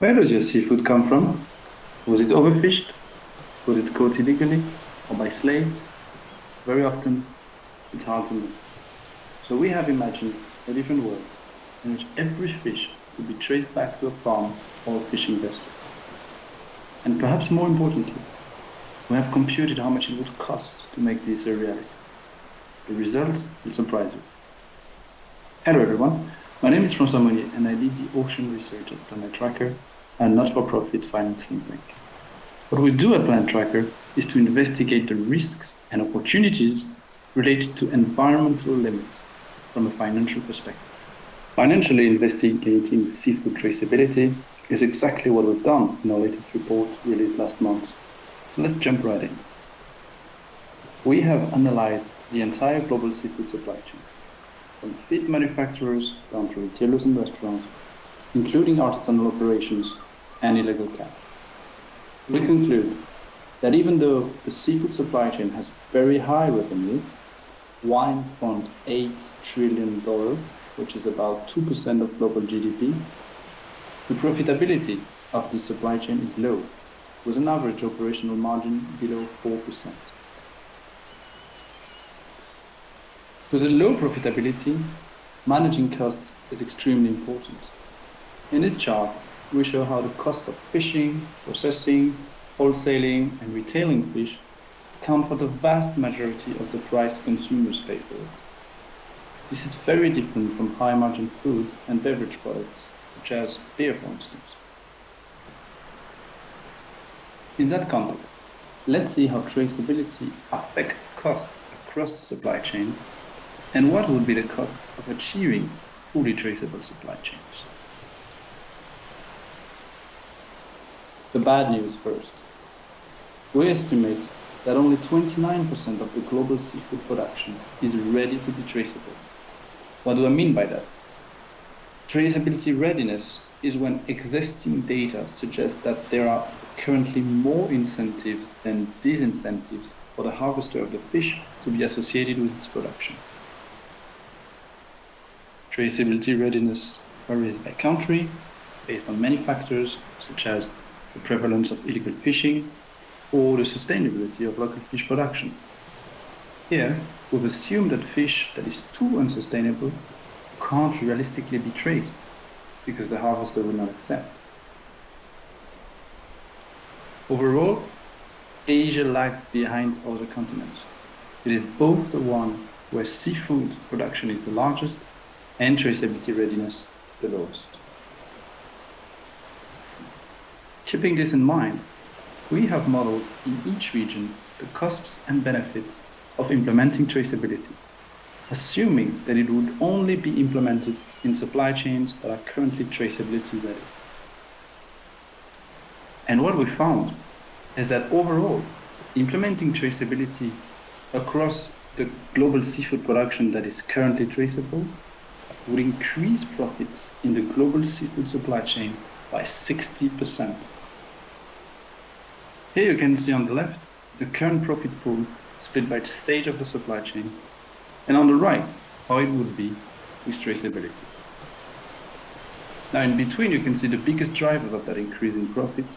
Where does your seafood come from? Was it overfished? Was it caught illegally or by slaves? Very often, it's hard to know. So we have imagined a different world in which every fish could be traced back to a farm or a fishing vessel. And perhaps more importantly, we have computed how much it would cost to make this a reality. The results will surprise you. Hello everyone, my name is François Monnier and I lead the ocean research at Planet Tracker, a not-for-profit finance think tank. What we do at Planet Tracker is to investigate the risks and opportunities related to environmental limits from a financial perspective. Financially investigating seafood traceability is exactly what we've done in our latest report released last month. So let's jump right in. We have analyzed the entire global seafood supply chain, from feed manufacturers down to retailers and restaurants, including artisanal operations and illegal catch. We conclude that even though the seafood supply chain has very high revenue, $1.8 trillion, which is about 2% of global GDP, the profitability of this supply chain is low, with an average operational margin below 4%. With a low profitability, managing costs is extremely important. In this chart, we show how the cost of fishing, processing, wholesaling, and retailing fish account for the vast majority of the price consumers pay for it. This is very different from high-margin food and beverage products, such as beer, for instance. In that context, let's see how traceability affects costs across the supply chain and what would be the costs of achieving fully traceable supply chains. The bad news first. We estimate that only 29% of the global seafood production is ready to be traceable. What do I mean by that? Traceability readiness is when existing data suggests that there are currently more incentives than disincentives for the harvester of the fish to be associated with its production. Traceability readiness varies by country based on many factors, such as the prevalence of illegal fishing or the sustainability of local fish production. Here, we've assumed that fish that is too unsustainable can't realistically be traced because the harvester will not accept. Overall, Asia lags behind other continents. It is both the one where seafood production is the largest and traceability readiness the lowest. Keeping this in mind, we have modeled in each region the costs and benefits of implementing traceability, assuming that it would only be implemented in supply chains that are currently traceability ready. And what we found is that overall, implementing traceability across the global seafood production that is currently traceable would increase profits in the global seafood supply chain by 60%. Here you can see on the left the current profit pool split by stage of the supply chain, and on the right how it would be with traceability. Now in between you can see the biggest drivers of that increase in profits,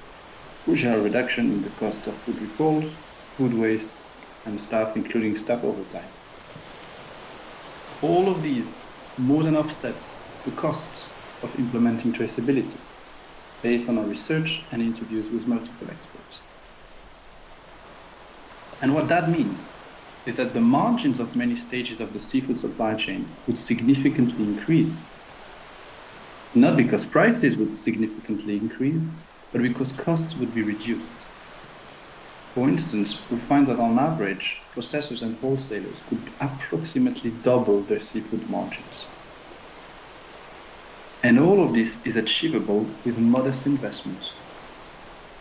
which are a reduction in the cost of food recalls, food waste, and staff, including staff overtime. All of these more than offset the costs of implementing traceability, based on our research and interviews with multiple experts. And what that means is that the margins of many stages of the seafood supply chain would significantly increase. Not because prices would significantly increase, but because costs would be reduced. For instance, we find that on average, processors and wholesalers could approximately double their seafood margins. And all of this is achievable with modest investments.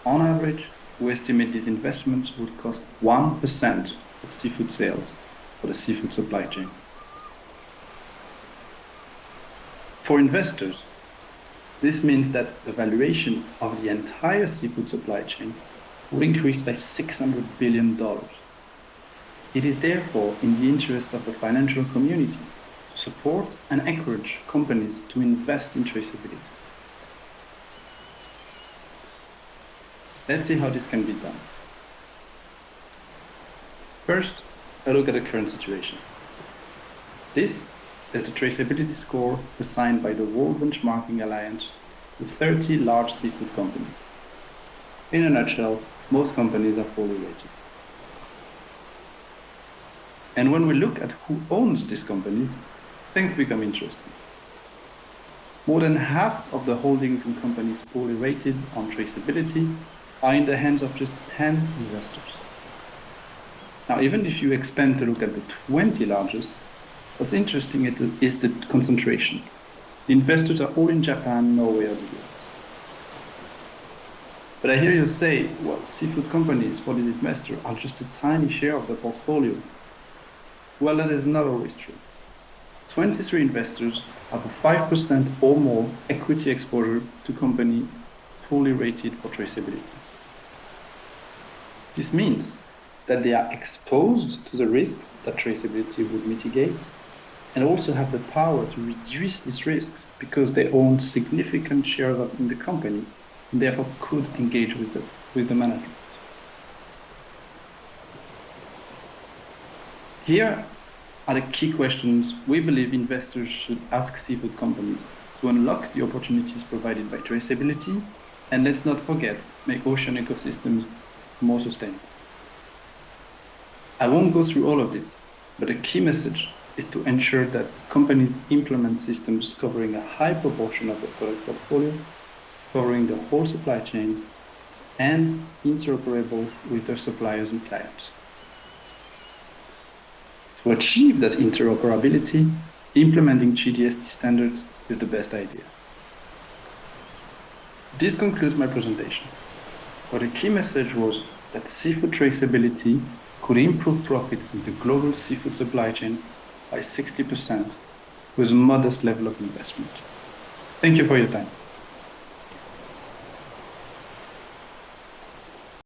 On average, we estimate these investments would cost 1% of seafood sales for the seafood supply chain. For investors, this means that the valuation of the entire seafood supply chain would increase by $600 billion. It is therefore in the interest of the financial community to support and encourage companies to invest in traceability. Let's see how this can be done. First, a look at the current situation. This is the traceability score assigned by the World Benchmarking Alliance to 30 large seafood companies. In a nutshell, most companies are fully rated. And when we look at who owns these companies, things become interesting. More than half of the holdings in companies poorly rated on traceability are in the hands of just 10 investors. Now, even if you expand to look at the 20 largest, what's interesting is the concentration. The investors are all in Japan, Norway, or the US. But I hear you say, well, seafood companies for this investor are just a tiny share of the portfolio. Well, that is not always true. 23 investors have a 5% or more equity exposure to company fully rated for traceability. This means that they are exposed to the risks that traceability would mitigate and also have the power to reduce these risks because they own significant shares in the company and therefore could engage with the management. Here are the key questions we believe investors should ask seafood companies to unlock the opportunities provided by traceability, and let's not forget, make ocean ecosystems more sustainable. I won't go through all of this, but a key message is to ensure that companies implement systems covering a high proportion of the product portfolio, covering the whole supply chain, and interoperable with their suppliers and clients. To achieve that interoperability, implementing GDST standards is the best idea. This concludes my presentation, where the key message was that seafood traceability could improve profits in the global seafood supply chain by 60% with a modest level of investment. Thank you for your time.